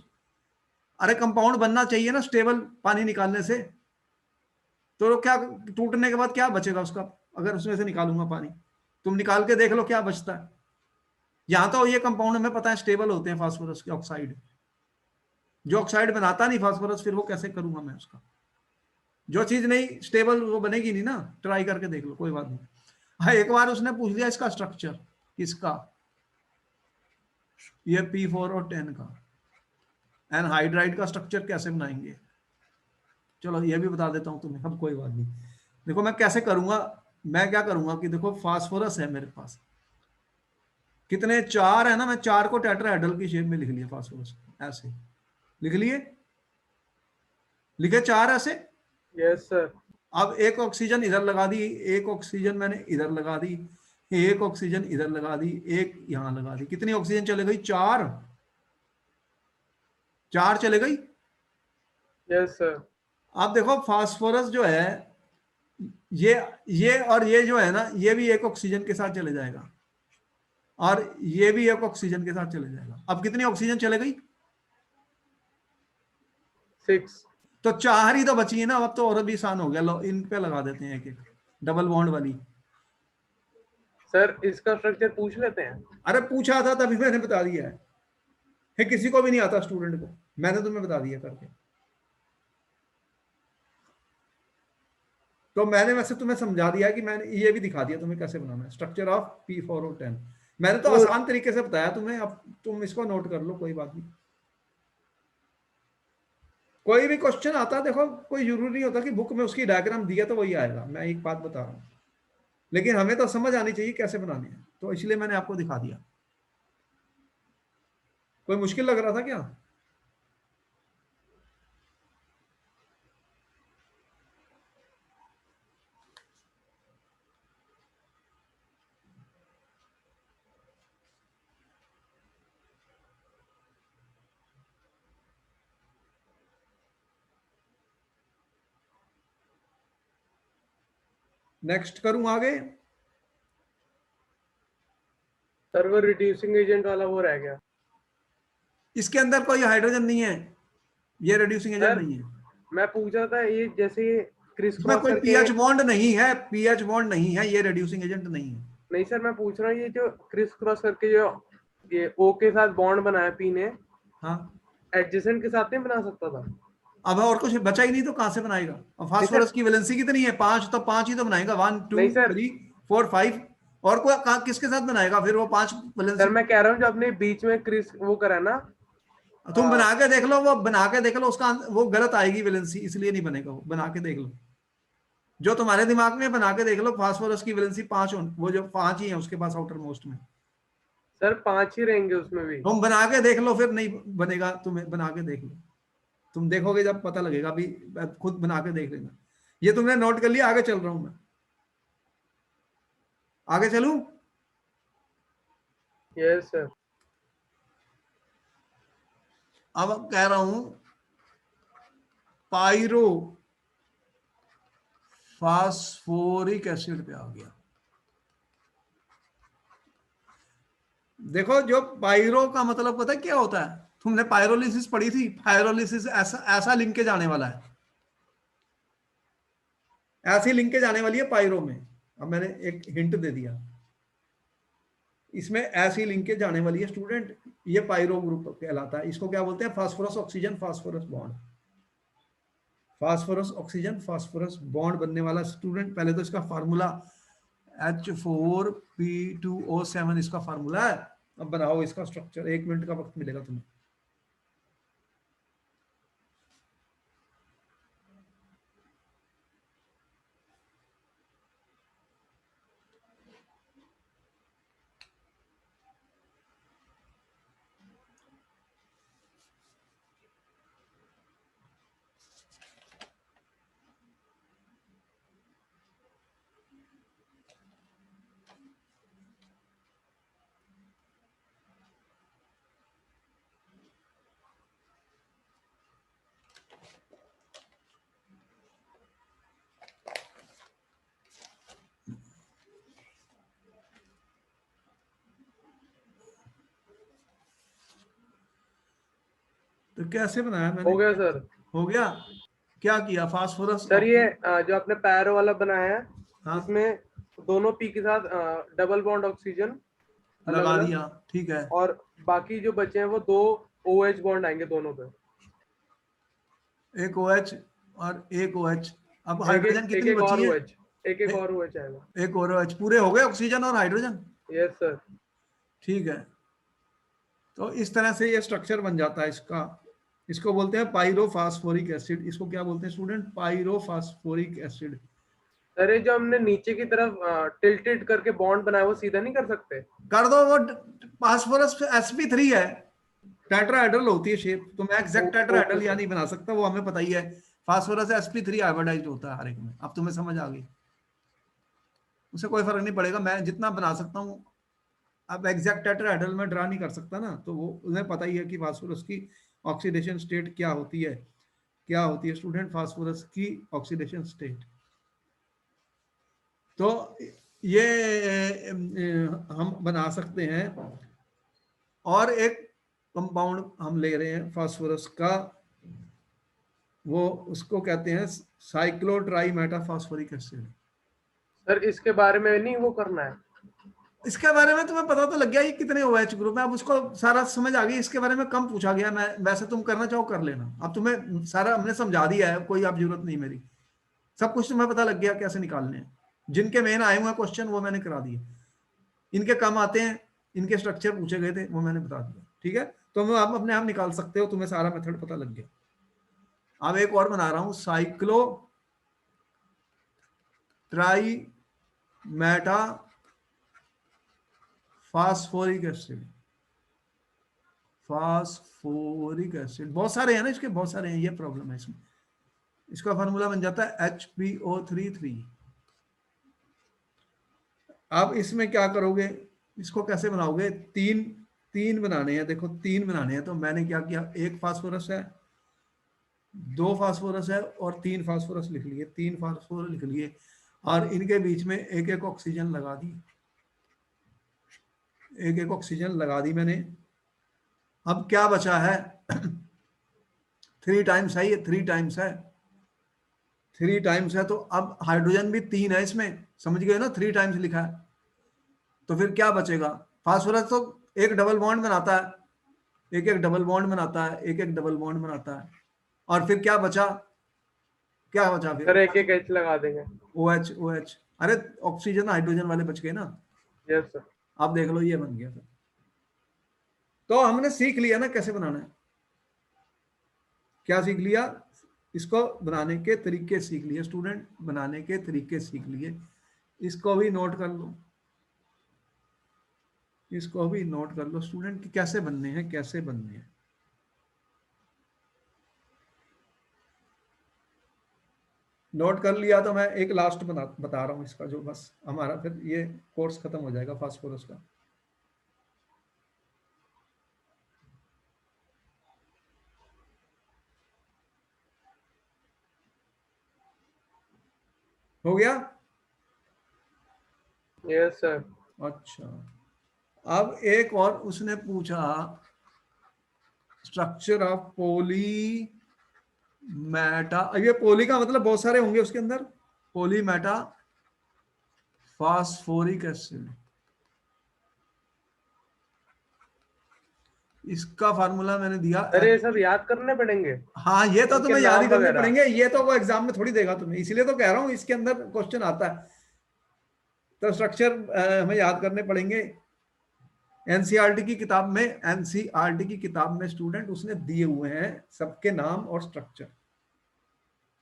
अरे कंपाउंड बनना चाहिए ना स्टेबल, पानी निकालने से। तो क्या टूटने के बाद क्या बचेगा उसका, अगर उसमें से निकालूंगा पानी? तुम निकाल के देख लो क्या बचता है। यहाँ तो ये कंपाउंड हमें पता है स्टेबल होते हैं फास्फोरस के ऑक्साइड, जो ऑक्साइड बनाता नहीं फास्फोरस फिर वो कैसे करूंगा मैं उसका, जो चीज नहीं स्टेबल वो बनेगी नहीं ना, ट्राई करके देख लो कोई बात नहीं। हाँ एक बार उसने पूछ लिया इसका स्ट्रक्चर, किसका, ये P4 और 10 का, एनहाइड्राइड का स्ट्रक्चर कैसे बनाएंगे, चलो ये भी बता देता हूं तुम्हें, अब कोई बात नहीं। देखो मैं कैसे करूंगा, मैं क्या करूंगा कि देखो फास्फोरस है मेरे पास, कितने 4 है ना, मैं 4 को टेट्राहेड्रल की शेप में लिख लिया फास्फोरस, ऐसे लिख लिए, लिखे 4 ऐसे। Yes sir. अब एक ऑक्सीजन इधर लगा दी, एक ऑक्सीजन मैंने इधर लगा दी, एक ऑक्सीजन इधर लगा दी, एक यहां लगा दी, कितनी ऑक्सीजन चले गई, 4, 4 चले गई। Yes sir. अब देखो फास्फोरस जो है ये और ये जो है ना, ये भी एक ऑक्सीजन के साथ चले जाएगा और ये भी एक ऑक्सीजन के साथ चले जाएगा। अब कितनी ऑक्सीजन चले गई, 6। तो 4 ही तो बची है ना, अब तो और भी आसान हो गया, लो इन पे लगा देते हैं एक एक डबल बॉन्ड वाली। सर इसका स्ट्रक्चर पूछ लेते हैं। अरे पूछा था तभी मैंने बता दिया है, किसी को भी नहीं आता स्टूडेंट को, मैंने तुम्हें बता दिया करके। तो मैंने वैसे तुम्हें समझा दिया कि मैंने ये भी दिखा दिया तुम्हें कैसे बनाना है स्ट्रक्चर ऑफ P4 और 10, मैंने तो आसान तरीके से बताया तुम्हें, अब तुम इसको नोट कर लो कोई बात नहीं। कोई भी क्वेश्चन आता है देखो, कोई जरूरी नहीं होता कि बुक में उसकी डायग्राम दिया तो वही आएगा, मैं एक बात बता रहा हूं, लेकिन हमें तो समझ आनी चाहिए कैसे बनाने हैं, तो इसलिए मैंने आपको दिखा दिया। कोई मुश्किल लग रहा था क्या, नेक्स्ट करूं आगे। सर वो रिड्यूसिंग एजेंट वाला वो रह गया। इसके अंदर कोई हाइड्रोजन नहीं है, ये रिड्यूसिंग एजेंट सर नहीं है, मैं पूछ रहा था ये जैसे क्रिस इसमें क्रॉस कोई करके। पीएच बॉन्ड नहीं है, पीएच बॉन्ड नहीं है, ये रिड्यूसिंग एजेंट नहीं है। नहीं सर मैं पूछ रहा हूँ ये जो क्रिस क्रॉस करके जो ये O के साथ बॉन्ड बनाया P ने, हाँ एडजेसेंट के साथ नहीं बना सकता था। अब और कुछ बचा ही नहीं तो कहां से बनाएगा, अब फास्फोरस की वैलेंसी कितनी है, 5, तो 5 ही तो बनाएगा, 1 2 नहीं सर। 3 4 5, और कोई किसके साथ बनाएगा फिर वो 5 सर वैलेंसी। मैं कह रहा हूँ जो आपने बीच में क्रिस वो करा ना। तुम बना के देख लो, वो बना के देख लो, उसका वो गलत आएगी वैलेंसी, इसलिए नहीं बनेगा, वो बना के देख लो, जो तुम्हारे दिमाग में बना के देख लो, फास्फोरस की वैलेंसी 5, वो जो 5 ही है उसके पास आउटर मोस्ट में। सर 5 ही रहेंगे उसमें भी। तुम बना के देख लो, फिर नहीं बनेगा, तुम्हें बना के देख लो, तुम देखोगे जब पता लगेगा, अभी खुद बना के देख लेना। ये तुमने नोट कर लिया, आगे चल रहा हूं मैं, आगे चलूं। Yes sir. अब कह रहा हूं पायरो फास्फोरिक एसिड पे आ गया। देखो जो पायरो का मतलब पता है क्या होता है, तुमने पायरोलिसिस पढ़ी थी, पायरोलिसिस ऐसा ऐसा लिंकेज आने वाला है, ऐसी लिंकेज आने वाली है पायरो में। अब मैंने एक हिंट दे दिया, इसमें ऐसी लिंकेज आने वाली है स्टूडेंट, ये पायरो ग्रुप कहलाता है, इसको क्या बोलते हैं, phosphorus oxygen phosphorus bond, phosphorus oxygen phosphorus bond बनने वाला स्टूडेंट। पहले तो इसका फार्मूला H4P2O7 इसका फार्मूला है। अब बनाओ इसका स्ट्रक्चर, 1 मिनट का वक्त मिलेगा तुम्हें। तो कैसे बनाया मैंने, हो गया सर। हो गया, क्या किया, फास्फोरस सर ये जो आपने पैरो वाला बनाया है हाँ इसमें दोनों P के साथ डबल बॉन्ड ऑक्सीजन अलग लगा अलग, दिया, ठीक है। और बाकी जो बचे हैं वो 2 OH बॉन्ड आएंगे दोनों पे। एक OH और एक OH। अब एक हाइड्रोजन एक एक कितनी एक और बची है? OH, एक ए- और OH आएगा। एक और OH, पूरे हो गए ऑक्सीजन और हाइड्रोजन। Yes sir. ठीक है, तो इस तरह से ये स्ट्रक्चर बन जाता है इसका। इसको बोलते हैं पाइरोफास्फोरिक एसिड। इसको क्या बोलते हैं स्टूडेंट? पाइरोफास्फोरिक एसिड। अरे जो हमने नीचे की तरफ टिल्टेड करके बॉन्ड बनाया वो सीधा नहीं कर सकते? कर दो, वो फास्फोरस sp3 है, टेट्राहेड्रल होती है शेप, तो मैं एग्जैक्ट ओके टेट्राहेड्रल या सर। नहीं बना सकता, वो हमें पता ही है। फास्फोरस sp3 हाइब्रिडाइज्ड होता है हर एक में। अब तुम्हें समझ आ गई, उसे कोई फर्क नहीं पड़ेगा, मैं जितना बना सकता हूँ। अब एग्जैक्ट टेट्राहेड्रल में ड्रा नहीं कर सकता ना, तो वो उन्हें पता ही है कि फास्फोरस की ऑक्सीडेशन स्टेट क्या होती है। क्या होती है स्टूडेंट फास्फोरस की ऑक्सीडेशन स्टेट? तो ये हम बना सकते हैं। और एक कंपाउंड हम ले रहे हैं फास्फोरस का, वो उसको कहते हैं साइक्लोट्राई मेटाफॉस्फोरिक एसिड। सर इसके बारे में नहीं वो करना है? इसके बारे में तुम्हें पता तो लग गया ये कितने OH ग्रुप है, अब उसको सारा समझ आ गई। इसके बारे में कम पूछा गया, मैं वैसे तुम करना चाहो कर लेना। अब तुम्हें सारा हमने समझा दिया है, कोई अब जरूरत नहीं मेरी, सब कुछ तुम्हें पता लग गया कैसे निकालने हैं। जिनके मेन आए हुए हैं क्वेश्चन वो मैंने करा दिए, इनके कम आते हैं, इनके स्ट्रक्चर पूछे गए थे वो मैंने बता दिया, ठीक है। तो मैं आप अपने आप निकाल सकते हो, तुम्हें सारा मेथड पता लग गया। अब एक और बना रहा हूं, cyclo try Meta phosphoric acid. Phosphoric acid बहुत सारे हैं ना इसके, बहुत सारे हैं, ये प्रॉब्लम है इसमें। इसका फार्मूला बन जाता है HPO33। अब इसमें क्या करोगे, इसको कैसे बनाओगे? तीन तीन बनाने हैं, देखो तीन बनाने हैं, तो मैंने क्या किया, एक फास्फोरस है, दो फास्फोरस है और तीन फास्फोरस लिख लिए, तीन फास्फोरस लिख लिए, और इनके बीच में एक एक ऑक्सीजन लगा दी, एक एक ऑक्सीजन लगा दी मैंने। अब क्या बचा है? 3 टाइम्स है, ये 3 टाइम्स है, 3 टाइम्स है, तो अब हाइड्रोजन भी 3 है इसमें, समझ गए ना, 3 टाइम्स लिखा है। तो फिर क्या बचेगा? फास्फोरस तो एक डबल बॉन्ड बनाता है, एक एक डबल बॉन्ड बनाता है, एक एक डबल बॉन्ड बनाता है, और फिर क्या बचा? क्या बचा फिर? सर एक एक H लगा देंगे। OH OH, अरे ऑक्सीजन हाइड्रोजन वाले बच गए ना। Yes sir. आप देख लो ये बन गया फिर। तो हमने सीख लिया ना कैसे बनाना है। क्या सीख लिया? इसको बनाने के तरीके सीख लिए स्टूडेंट, बनाने के तरीके सीख लिए। इसको भी नोट कर लो, इसको भी नोट कर लो स्टूडेंट कि कैसे बनने हैं, कैसे बनने हैं। नोट कर लिया तो मैं एक लास्ट बता रहा हूं इसका, जो बस हमारा फिर ये कोर्स खत्म हो जाएगा फास्फोरस का। हो गया? Yes sir. अच्छा, अब एक और उसने पूछा, स्ट्रक्चर ऑफ पोली मेटा, ये पोली का मतलब बहुत सारे होंगे उसके अंदर, पोली मेटा फास्फोरिक एसिड। इसका फार्मूला मैंने दिया अरे ये सब याद करने पड़ेंगे? हाँ, ये तो इनके तुम्हें याद ही नाम करने वगैरह? पड़ेंगे, ये तो वो एग्जाम में थोड़ी देगा तुम्हें, इसलिए तो कह रहा हूँ इसके अंदर क्वेश्चन आता है। तो स्ट्रक्चर हमें याद करने पड़ेंगे। एनसीईआरटी की किताब में, एनसीईआरटी की किताब में स्टूडेंट उसने दिए हुए हैं सबके नाम और स्ट्रक्चर।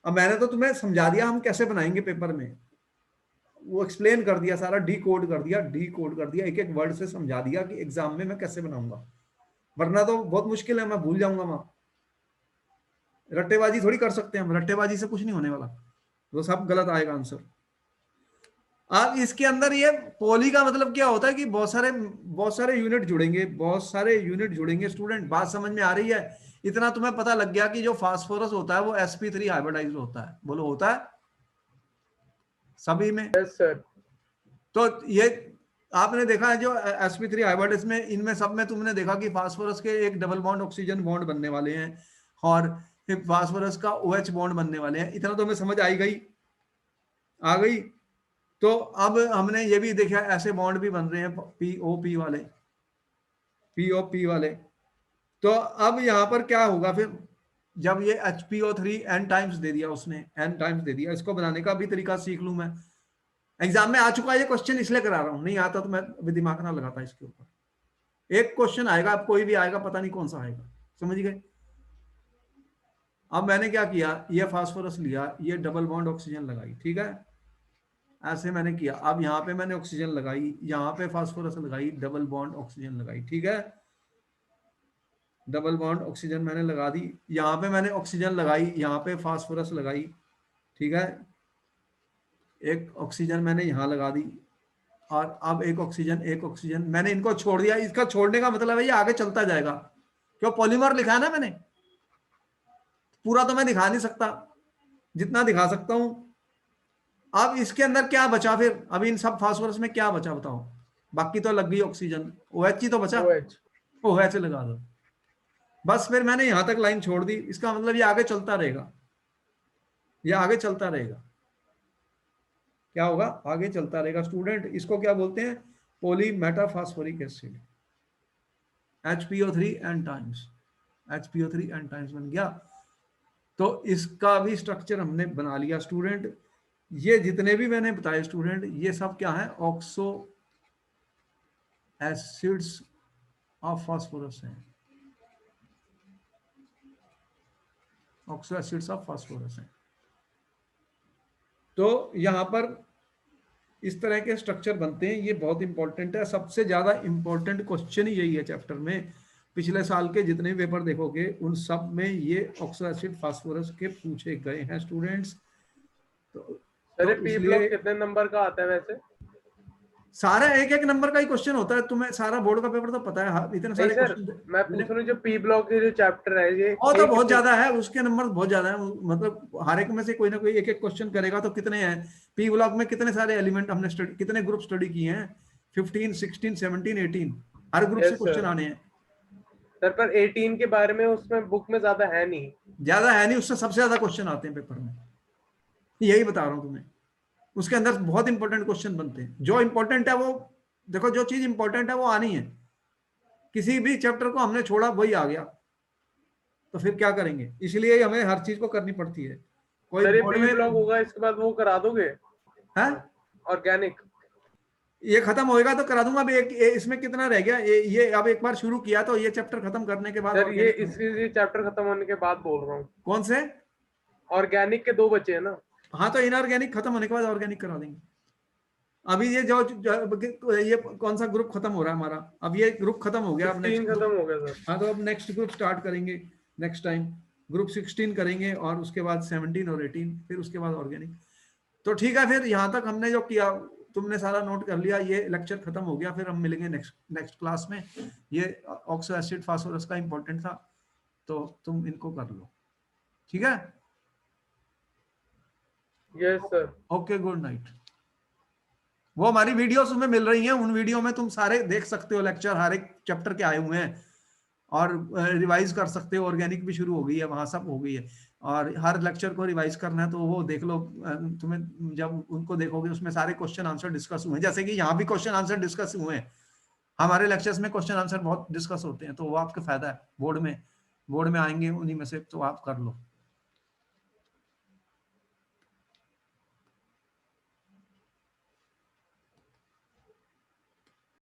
अब मैंने तो तुम्हें समझा दिया हम कैसे बनाएंगे पेपर में, वो एक्सप्लेन कर दिया सारा, डी कोड कर दिया, डी कोड कर दिया, एक एक वर्ड से समझा दिया कि एग्जाम में मैं कैसे बनाऊंगा, वरना तो बहुत मुश्किल है, मैं भूल जाऊंगा वहां। रट्टेबाजी थोड़ी कर सकते हैं हम, रट्टेबाजी से कुछ नहीं होने वाला, वो सब गलत आएगा आंसर। अब इसके अंदर ये पोली का मतलब क्या होता है कि बहुत सारे यूनिट जुड़ेंगे, बहुत सारे यूनिट जुड़ेंगे स्टूडेंट, बात समझ में आ रही है? इतना तुम्हें पता लग गया कि जो फास्फोरस होता है वो sp3 हाइब्रिडाइज्ड होता है, बोलो होता है सभी में। Yes sir. तो ये आपने देखा है जो sp3 हाइब्रिडाइज्ड में, इनमें सब में तुमने देखा कि फास्फोरस के एक डबल बॉन्ड ऑक्सीजन बॉन्ड बनने वाले हैं, और फिर फास्फोरस का OH बॉन्ड बनने वाले हैं। इतना तो हमें समझ आई गई, आ गई। तो अब हमने ये भी देखा ऐसे बॉन्ड भी बन रहे हैं पीओपी वाले, पीओपी वाले। तो अब यहां पर क्या होगा फिर, जब ये HPO3 n टाइम्स दे दिया उसने, n टाइम्स दे दिया, इसको बनाने का भी तरीका सीख लूं मैं। एग्जाम में आ चुका है ये क्वेश्चन, इसलिए करा रहा हूं, नहीं आता तो मैं अभी दिमाग ना लगाता इसके ऊपर। एक क्वेश्चन आएगा, अब कोई भी आएगा, पता नहीं कौन सा आएगा, समझ गए। अब मैंने क्या किया, ये फास्फोरस लिया, ये डबल बॉन्ड ऑक्सीजन लगाई, ठीक है, ऐसे मैंने किया। अब यहाँ पे मैंने ऑक्सीजन लगाई, यहाँ पे फास्फोरस लगाई, डबल बॉन्ड ऑक्सीजन लगाई, ठीक है, डबल बॉन्ड ऑक्सीजन मैंने लगा दी। यहाँ पे मैंने ऑक्सीजन लगाई, यहाँ पे फास्फोरस लगाई, ठीक है, एक ऑक्सीजन मैंने यहाँ लगा दी, और अब एक ऑक्सीजन मैंने इनको छोड़ दिया। इसका छोड़ने का मतलब है ये आगे चलता जाएगा, क्यों, पॉलीमर लिखा है ना मैंने, पूरा तो मैं दिखा नहीं सकता, जितना दिखा सकता हूं। अब इसके अंदर क्या बचा फिर, अभी इन सब फास्फोरस में क्या बचा बताओ, बाकी तो लग गई ऑक्सीजन, OH ही तो बचा, OH। OH लगा दो बस। फिर मैंने यहां तक लाइन छोड़ दी, इसका मतलब ये आगे चलता रहेगा, ये आगे चलता रहेगा, क्या होगा, आगे चलता रहेगा स्टूडेंट। इसको क्या बोलते हैं, poly metaphosphoric acid, HPO3 n times, HPO3 n times बन गया। तो इसका भी स्ट्रक्चर हमने बना लिया स्टूडेंट। ये जितने भी मैंने बताए स्टूडेंट, ये सब क्या है, ऑक्सो एसिड्स ऑफ फास्फोरस है, ऑक्सो एसिड्स ऑफ फास्फोरस है। तो यहां पर इस तरह के स्ट्रक्चर बनते हैं, ये बहुत इंपॉर्टेंट है। सबसे ज्यादा इंपॉर्टेंट क्वेश्चन ही यही है चैप्टर में, पिछले साल के जितने भी पेपर देखोगे उन सब में ये ऑक्सो एसिड फास्फोरस के पूछे गए हैं स्टूडेंट्स। तो पी इसलिए ब्लॉक कितने नंबर का आता है वैसे? सारा एक एक नंबर का ही क्वेश्चन होता है, तुम्हें सारा बोर्ड का पेपर तो पता है, हाँ, इतने नहीं सारे सर, क्वेश्चन मैं पूछ रहा हूँ जो पी ब्लॉक के जो चैप्टर है ये और तो बहुत कितने? ज्यादा है, उसके नंबर बहुत ज्यादा है, मतलब हर एक में से कोई ना कोई एक एक क्वेश्चन करेगा तो कितने हैं। पी ब्लॉक में कितने सारे एलिमेंट हमने स्टडी, कितने ग्रुप स्टडी किए हैं, 15 16 17 18, हर ग्रुप से यस क्वेश्चन सर। आने हैं। सर पर 18 के बारे में उसमें बुक में ज्यादा है नहीं। ज्यादा है नहीं, उससे सबसे ज्यादा क्वेश्चन आते हैं पेपर में, यही बता रहा हूं तुम्हें। उसके अंदर बहुत इंपॉर्टेंट क्वेश्चन बनते हैं, जो इंपॉर्टेंट है वो देखो, जो चीज इंपॉर्टेंट है वो आनी है। किसी भी चैप्टर को हमने छोड़ा वही आ गया, तो फिर क्या करेंगे, इसलिए हमें हर चीज को करनी पड़ती है। कोई सर ये बोर्ड पी में ब्लॉक होगा इसके बाद वो करा दोगे है, ऑर्गेनिक? ये खत्म होएगा तो करा दूंगा। अभी इसमें कितना रह गया, ये अब एक बार शुरू किया तो ये चैप्टर खत्म करने के बाद सर ये ऑर्गेनिक। इसी चैप्टर खत्म होने के बाद बोल रहा हूँ, कौन से, ऑर्गेनिक के 2 बचे हैं ना। हाँ तो इनऑर्गेनिक खत्म होने के बाद ऑर्गेनिक करा देंगे। अभी ये ये कौन सा ग्रुप खत्म हो रहा है हमारा, अब ये ग्रुप खत्म हो गया, अब 16 नेक्स्ट ग्रुप, खत्म हो गया सर। हाँ तो अब नेक्स्ट ग्रुप स्टार्ट करेंगे नेक्स्ट टाइम, ग्रुप 16 करेंगे और उसके बाद 17 और 18, फिर उसके बाद ऑर्गेनिक। तो ठीक है, फिर यहाँ तक हमने जो किया तुमने सारा नोट कर लिया, ये लेक्चर खत्म हो गया, फिर हम मिलेंगे नेक्स्ट क्लास में। ये ऑक्सो एसिड फास्फोरस का इंपॉर्टेंट था, तो तुम इनको कर लो, ठीक है। Yes sir. Okay, good night. वो हमारी वीडियोस में मिल रही हैं, उन वीडियो में तुम सारे देख सकते हो, लेक्चर हर एक चैप्टर के आए हुए हैं, और रिवाइज कर सकते हो। ऑर्गेनिक भी शुरू हो गई है, वहां सब हो गई है, और हर लेक्चर को रिवाइज करना है तो वो देख लो। तुम्हें जब उनको देखोगे उसमें सारे क्वेश्चन आंसर डिस्कस हुए हैं, जैसे कि यहाँ भी क्वेश्चन आंसर डिस्कस हुए हैं। हमारे लेक्चर्स में क्वेश्चन आंसर बहुत डिस्कस होते हैं, तो वो आपका फायदा है, बोर्ड में आएंगे उन्हीं में से, तो आप कर लो।